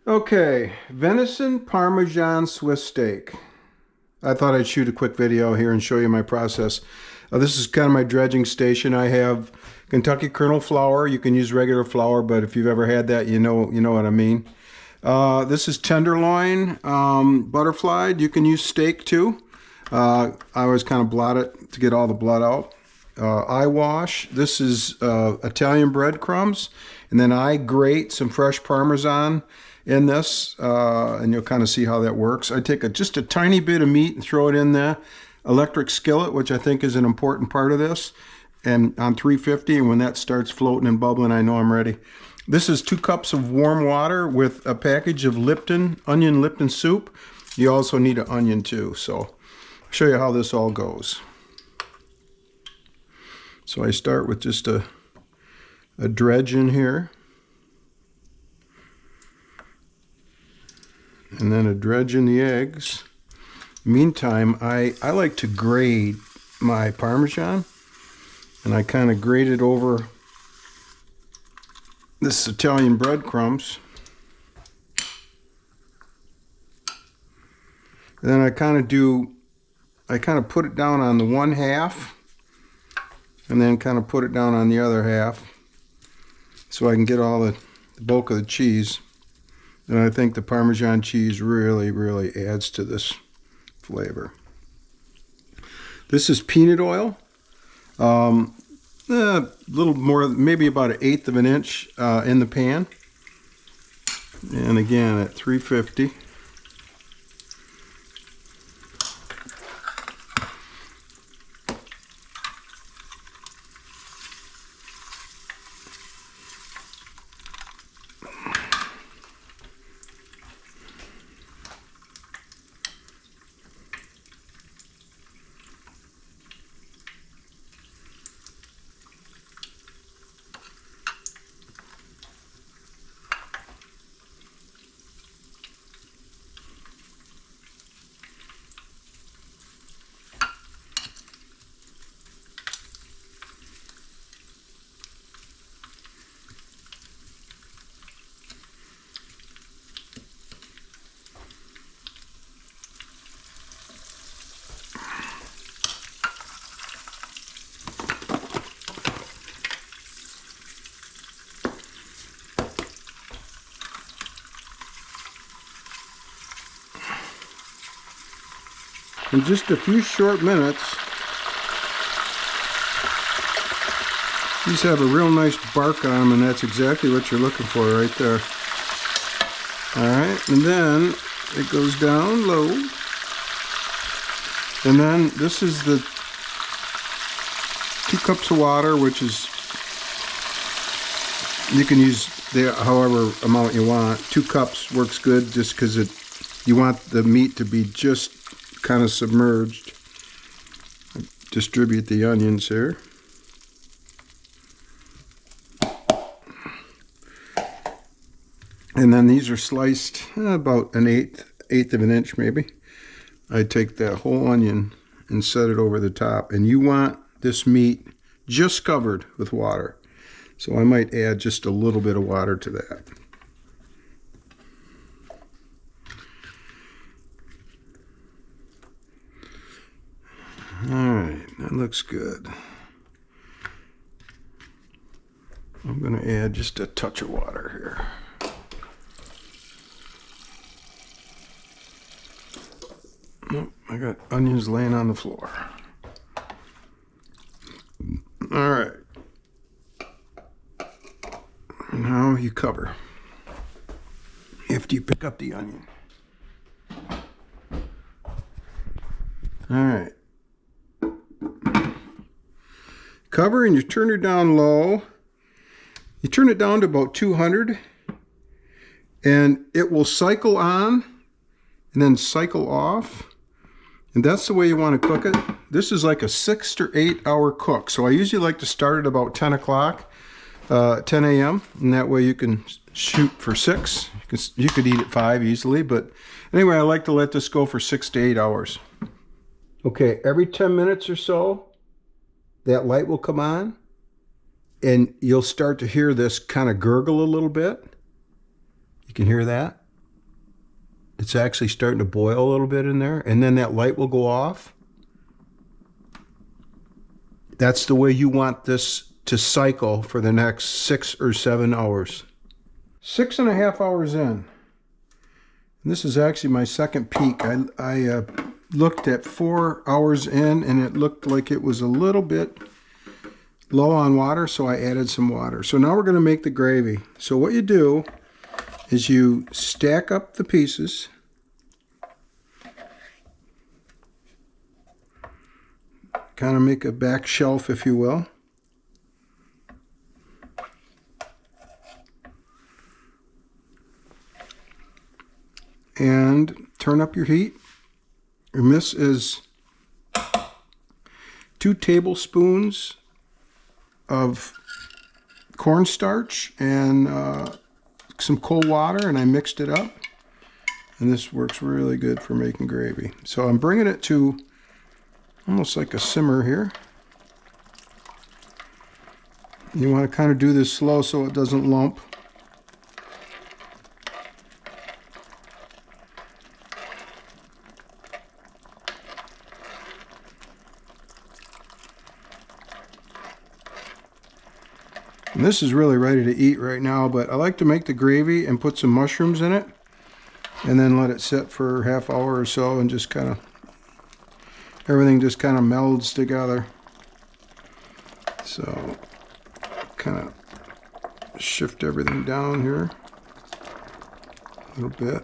Okay, venison Parmesan Swiss steak. I thought I'd shoot a quick video here and show you my process. This is kind of my dredging station. I have Kentucky kernel flour. You can use regular flour, but if you've ever had that, you know what I mean. This is tenderloin, butterflied. You can use steak too. I always kind of blot it to get all the blood out. I wash. This is Italian breadcrumbs, and then I grate some fresh Parmesan in this, and you'll kind of see how that works. I take just a tiny bit of meat and throw it in the electric skillet, which I think is an important part of this, and on 350, and when that starts floating and bubbling, I know I'm ready. This is 2 cups of warm water with a package of onion Lipton soup. You also need an onion too, so I'll show you how this all goes. So I start with just a dredge in here, and then a dredge in the eggs. Meantime, I like to grate my Parmesan, and I kind of grate it over this Italian breadcrumbs. And then I kind of put it down on the one half, and then kind of put it down on the other half, so I can get all the bulk of the cheese. And I think the Parmesan cheese really adds to this flavor. This is peanut oil. A little more, maybe about 1/8 of an inch in the pan. And again at 350. In just a few short minutes, these have a real nice bark on them, and that's exactly what you're looking for right there. Alright, and then it goes down low. And then this is the 2 cups of water, which is, you can use however amount you want. 2 cups works good just because you want the meat to be just kind of submerged. Distribute the onions here. And then these are sliced about an eighth of an inch maybe. I take that whole onion and set it over the top, and you want this meat just covered with water. So I might add just a little bit of water to that. Alright, that looks good. I'm going to add just a touch of water here. Nope, I got onions laying on the floor. Alright. Now you cover after you pick up the onion. Alright. Cover, and you turn it down low. You turn it down to about 200, and it will cycle on and then cycle off, and that's the way you want to cook it. This is like a 6 or 8 hour cook, so I usually like to start at about 10 o'clock, 10 a.m., and that way you can shoot for 6. You could eat at 5 easily, but anyway, I like to let this go for 6 to 8 hours. Okay, every 10 minutes or so, that light will come on, and you'll start to hear this kind of gurgle a little bit. You can hear that. It's actually starting to boil a little bit in there, and then that light will go off. That's the way you want this to cycle for the next 6 or 7 hours. 6.5 hours in. And this is actually my second peek. I looked at 4 hours in, and it looked like it was a little bit low on water, so I added some water. So now we're going to make the gravy. So what you do is you stack up the pieces. Kind of make a back shelf, if you will. And turn up your heat. And this is 2 tablespoons of cornstarch and some cold water, and I mixed it up. And this works really good for making gravy. So I'm bringing it to almost like a simmer here. You want to kind of do this slow so it doesn't lump. And this is really ready to eat right now, but I like to make the gravy and put some mushrooms in it and then let it sit for half hour or so, and just kind of, everything just kind of melds together. So kind of shift everything down here a little bit.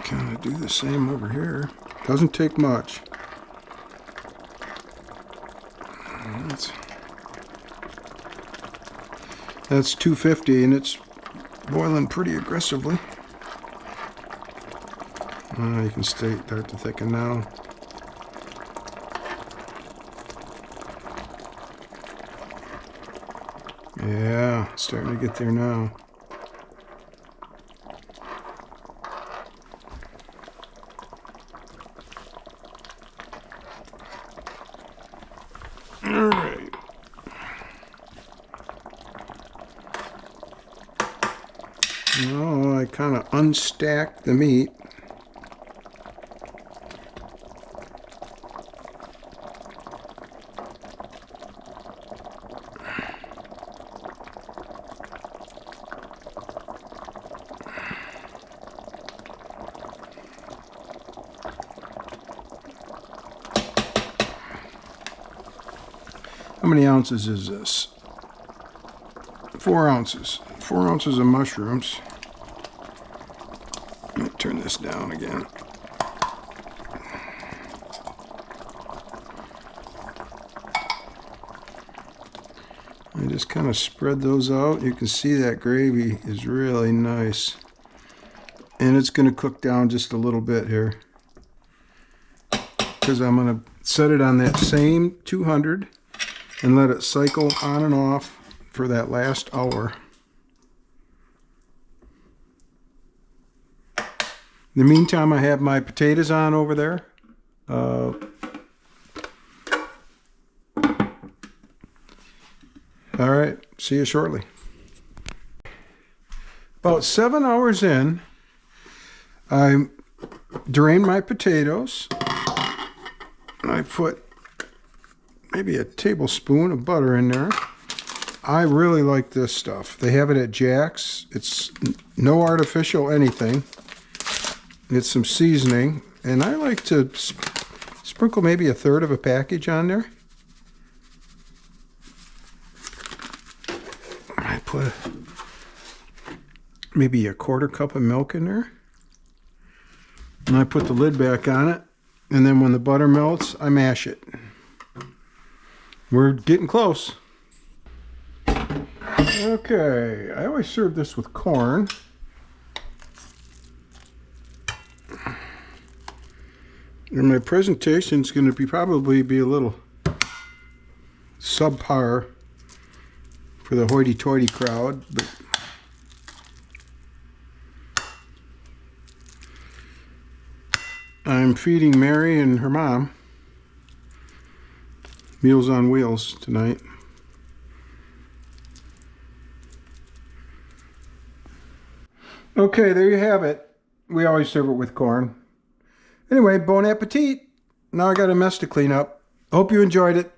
Kind of do the same over here. Doesn't take much. That's 250, and it's boiling pretty aggressively. You can start to thicken now. Yeah, starting to get there now. All right. Now I kind of unstack the meat. How many ounces is this? 4 ounces. 4 ounces of mushrooms. Let me turn this down again. I just kind of spread those out. You can see that gravy is really nice. And it's going to cook down just a little bit here, because I'm going to set it on that same 200 and let it cycle on and off for that last hour. In the meantime, I have my potatoes on over there. All right, see you shortly. About 7 hours in, I drained my potatoes. I put maybe a tablespoon of butter in there. I really like this stuff. They have it at Jack's. It's no artificial anything. It's some seasoning, and I like to sprinkle maybe 1/3 of a package on there. I put maybe 1/4 cup of milk in there, and I put the lid back on it, and then when the butter melts, I mash it. We're getting close. Okay, I always serve this with corn. And my presentation is going to probably be a little subpar for the hoity-toity crowd, but I'm feeding Mary and her mom. Meals on Wheels tonight. Okay, there you have it. We always serve it with corn. Anyway, bon appetit. Now I got a mess to clean up. Hope you enjoyed it.